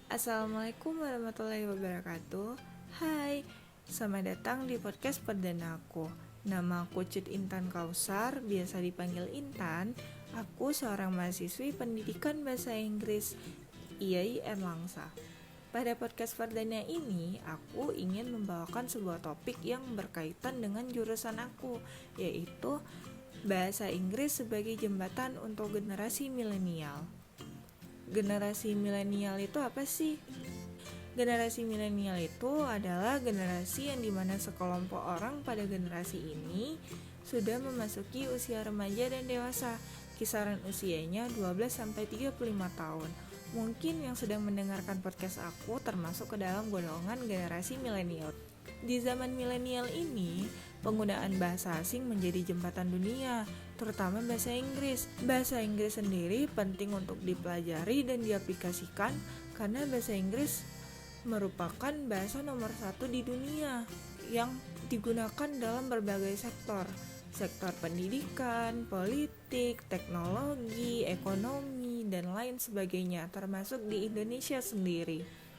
Assalamualaikum warahmatullahi wabarakatuh. Hai, selamat datang di podcast perdana aku. Nama aku Cut Intan Kausar, biasa dipanggil Intan. Aku seorang mahasiswi pendidikan bahasa Inggris IAIN Langsa. Pada podcast perdana ini, aku ingin membawakan sebuah topik yang berkaitan dengan jurusan aku, yaitu bahasa Inggris sebagai jembatan untuk generasi milenial. Generasi milenial itu apa sih? Generasi milenial itu adalah generasi yang dimana sekelompok orang pada generasi ini sudah memasuki usia remaja dan dewasa. Kisaran usianya 12-35 tahun. Mungkin yang sedang mendengarkan podcast aku termasuk ke dalam golongan generasi milenial. Di zaman milenial ini, penggunaan bahasa asing menjadi jembatan dunia, terutama bahasa Inggris. Bahasa Inggris sendiri penting untuk dipelajari dan diaplikasikan karena bahasa Inggris merupakan bahasa nomor 1 di dunia yang digunakan dalam berbagai sektor. Sektor pendidikan, politik, teknologi, ekonomi, dan lain sebagainya, termasuk di Indonesia sendiri.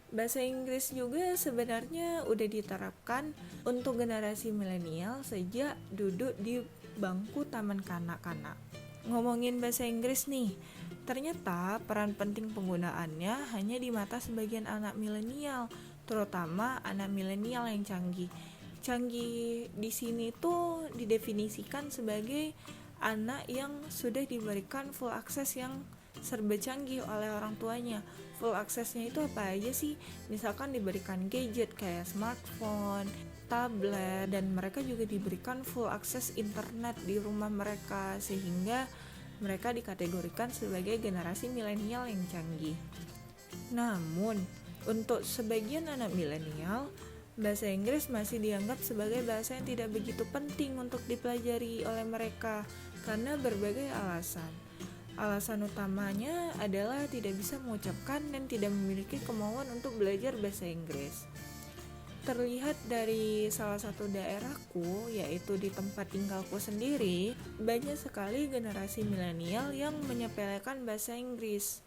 Bahasa Inggris juga sebenarnya udah diterapkan untuk generasi milenial sejak duduk di bangku taman kanak-kanak. Ngomongin bahasa Inggris nih, ternyata peran penting penggunaannya hanya di mata sebagian anak milenial, terutama anak milenial yang canggih. Canggih di sini tuh didefinisikan sebagai anak yang sudah diberikan full akses yang serba canggih oleh orang tuanya. Full aksesnya itu apa aja sih? Misalkan diberikan gadget kayak smartphone, tablet, dan mereka juga diberikan full akses internet di rumah mereka, sehingga mereka dikategorikan sebagai generasi milenial yang canggih. Namun, untuk sebagian anak milenial, bahasa Inggris masih dianggap sebagai bahasa yang tidak begitu penting untuk dipelajari oleh mereka karena berbagai alasan. Alasan utamanya adalah tidak bisa mengucapkan dan tidak memiliki kemauan untuk belajar bahasa Inggris. Terlihat dari salah satu daerahku, yaitu di tempat tinggalku sendiri, banyak sekali generasi milenial yang menyepelekan bahasa Inggris.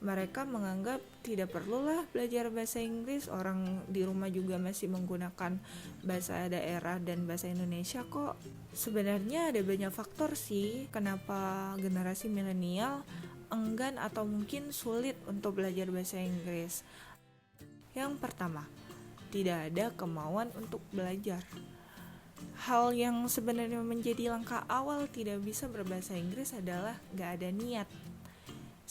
Mereka menganggap tidak perlulah belajar bahasa Inggris, orang di rumah juga masih menggunakan bahasa daerah dan bahasa Indonesia kok. Sebenarnya ada banyak faktor sih kenapa generasi milenial enggan atau mungkin sulit untuk belajar bahasa Inggris. Yang pertama, tidak ada kemauan untuk belajar. Hal yang sebenarnya menjadi langkah awal tidak bisa berbahasa Inggris adalah gak ada niat.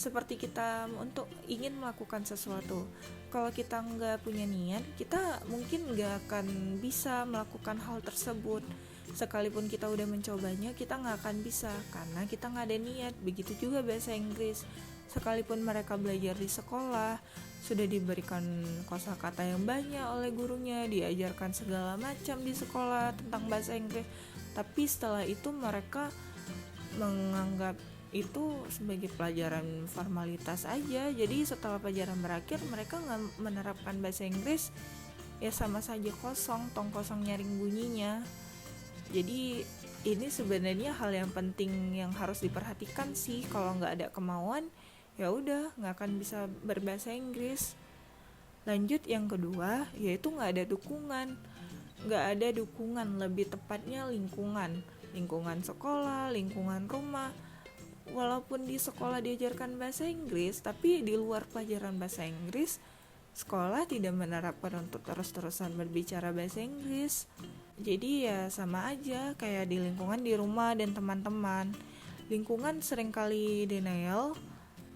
Seperti kita untuk ingin melakukan sesuatu, kalau kita nggak punya niat, kita mungkin nggak akan bisa melakukan hal tersebut. Sekalipun kita udah mencobanya, kita nggak akan bisa karena kita nggak ada niat. Begitu juga bahasa Inggris, sekalipun mereka belajar di sekolah, sudah diberikan kosakata yang banyak oleh gurunya, diajarkan segala macam di sekolah tentang bahasa Inggris, tapi setelah itu mereka menganggap itu sebagai pelajaran formalitas aja. Jadi setelah pelajaran berakhir, mereka nggak menerapkan bahasa Inggris, ya sama saja kosong, tong kosong nyaring bunyinya. Jadi ini sebenarnya hal yang penting yang harus diperhatikan sih. Kalau nggak ada kemauan, ya udah nggak akan bisa berbahasa Inggris. Lanjut yang kedua, yaitu nggak ada dukungan. Nggak ada dukungan, lebih tepatnya lingkungan sekolah, lingkungan rumah. Walaupun di sekolah diajarkan bahasa Inggris, tapi di luar pelajaran bahasa Inggris, sekolah tidak menerapkan untuk terus-terusan berbicara bahasa Inggris. Jadi ya sama aja kayak di lingkungan di rumah dan teman-teman. Lingkungan seringkali denial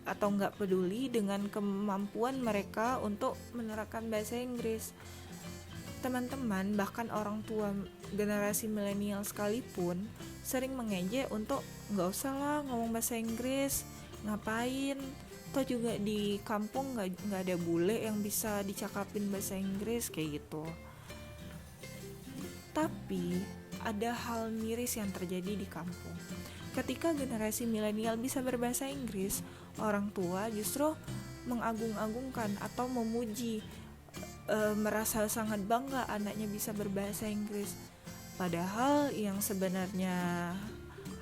atau nggak peduli dengan kemampuan mereka untuk menerapkan bahasa Inggris. Teman-teman, bahkan orang tua generasi milenial sekalipun sering mengejek untuk nggak usah lah ngomong bahasa Inggris, ngapain? Toh juga di kampung nggak ada bule yang bisa dicakapin bahasa Inggris kayak gitu. Tapi ada hal miris yang terjadi di kampung. Ketika generasi milenial bisa berbahasa Inggris, orang tua justru mengagung-agungkan atau memuji, merasa sangat bangga anaknya bisa berbahasa Inggris. Padahal yang sebenarnya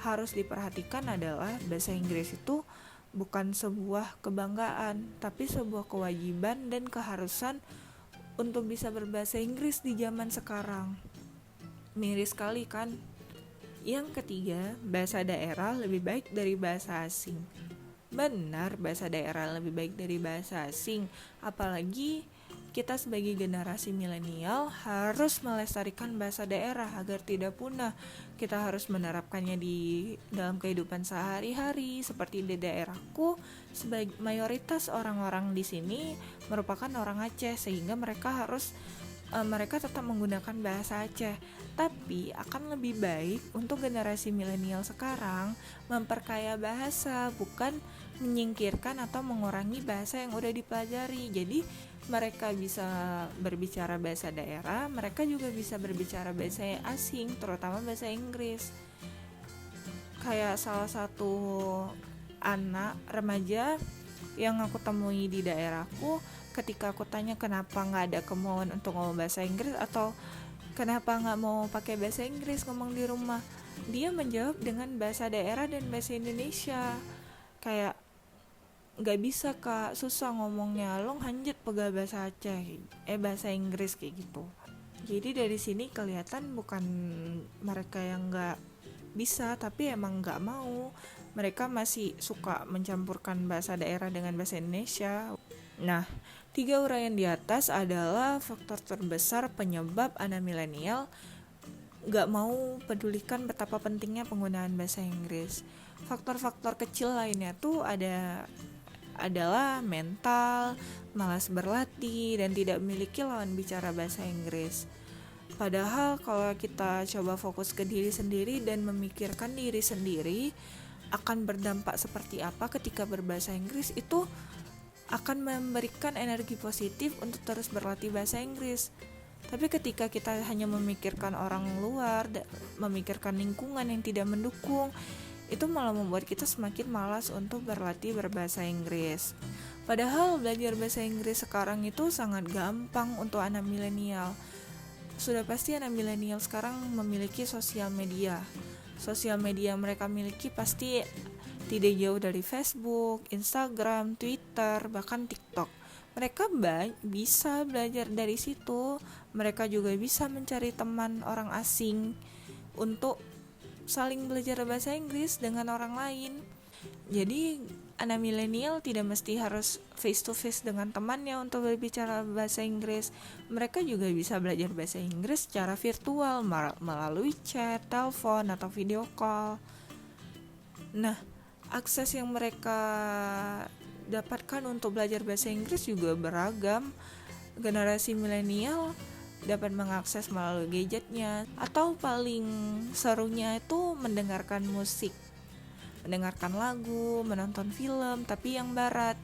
harus diperhatikan adalah bahasa Inggris itu bukan sebuah kebanggaan, tapi sebuah kewajiban dan keharusan untuk bisa berbahasa Inggris di zaman sekarang. Miris sekali kan? Yang ketiga, bahasa daerah lebih baik dari bahasa asing. Benar, bahasa daerah lebih baik dari bahasa asing. Apalagi kita sebagai generasi milenial harus melestarikan bahasa daerah agar tidak punah. Kita harus menerapkannya di dalam kehidupan sehari-hari. Seperti di daerahku, sebagai mayoritas orang-orang di sini merupakan orang Aceh, sehingga mereka tetap menggunakan bahasa Aceh. Tapi akan lebih baik untuk generasi milenial sekarang memperkaya bahasa, bukan menyingkirkan atau mengurangi bahasa yang udah dipelajari. Jadi mereka bisa berbicara bahasa daerah, mereka juga bisa berbicara bahasa asing, terutama bahasa Inggris. Kayak salah satu anak remaja yang aku temui di daerahku, ketika aku tanya kenapa nggak ada kemauan untuk ngomong bahasa Inggris atau kenapa nggak mau pakai bahasa Inggris ngomong di rumah, dia menjawab dengan bahasa daerah dan bahasa Indonesia. Kayak nggak bisa kak, susah ngomongnya, lo hanjit pegal bahasa Aceh, bahasa Inggris kayak gitu. Jadi dari sini kelihatan bukan mereka yang nggak bisa, tapi emang nggak mau. Mereka masih suka mencampurkan bahasa daerah dengan bahasa Indonesia. Nah, 3 uraian di atas adalah faktor terbesar penyebab anak milenial gak mau pedulikan betapa pentingnya penggunaan bahasa Inggris. Faktor-faktor kecil lainnya tuh adalah mental, malas berlatih, dan tidak memiliki lawan bicara bahasa Inggris. Padahal kalau kita coba fokus ke diri sendiri dan memikirkan diri sendiri akan berdampak seperti apa ketika berbahasa Inggris, itu akan memberikan energi positif untuk terus berlatih bahasa Inggris. Tapi ketika kita hanya memikirkan orang luar, memikirkan lingkungan yang tidak mendukung, itu malah membuat kita semakin malas untuk berlatih berbahasa Inggris. Padahal belajar bahasa Inggris sekarang itu sangat gampang untuk anak milenial. Sudah pasti anak milenial sekarang memiliki sosial media. Sosial media mereka miliki pasti tidak jauh dari Facebook, Instagram, Twitter, bahkan TikTok. Mereka bisa belajar dari situ. Mereka juga bisa mencari teman orang asing untuk saling belajar bahasa Inggris dengan orang lain. Jadi anak milenial tidak mesti harus face to face dengan temannya untuk berbicara bahasa Inggris. Mereka juga bisa belajar bahasa Inggris secara virtual melalui chat, telepon, atau video call. Nah, akses yang mereka dapatkan untuk belajar bahasa Inggris juga beragam. Generasi milenial dapat mengakses melalui gadgetnya, atau paling serunya itu mendengarkan musik, mendengarkan lagu, menonton film tapi yang barat.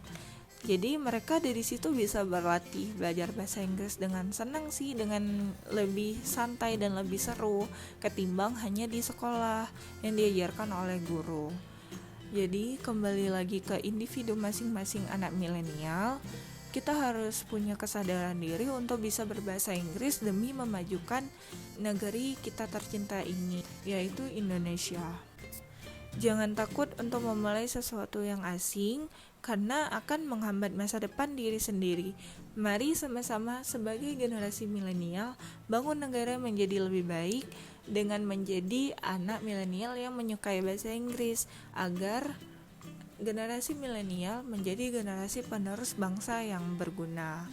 Jadi mereka dari situ bisa berlatih belajar bahasa Inggris dengan senang sih, dengan lebih santai dan lebih seru ketimbang hanya di sekolah yang diajarkan oleh guru. Jadi kembali lagi ke individu masing-masing anak milenial, kita harus punya kesadaran diri untuk bisa berbahasa Inggris demi memajukan negeri kita tercinta ini, yaitu Indonesia. Jangan takut untuk memulai sesuatu yang asing, karena akan menghambat masa depan diri sendiri. Mari sama-sama sebagai generasi milenial bangun negara menjadi lebih baik dengan menjadi anak milenial yang menyukai bahasa Inggris, agar generasi milenial menjadi generasi penerus bangsa yang berguna.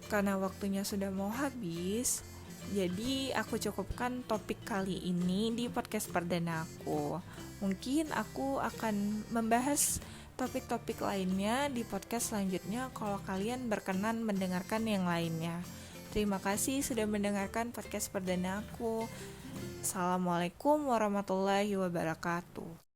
Karena waktunya sudah mau habis, jadi aku cukupkan topik kali ini di podcast perdana aku. Mungkin aku akan membahas topik-topik lainnya di podcast selanjutnya kalau kalian berkenan mendengarkan yang lainnya. Terima kasih sudah mendengarkan podcast perdana aku. Assalamualaikum warahmatullahi wabarakatuh.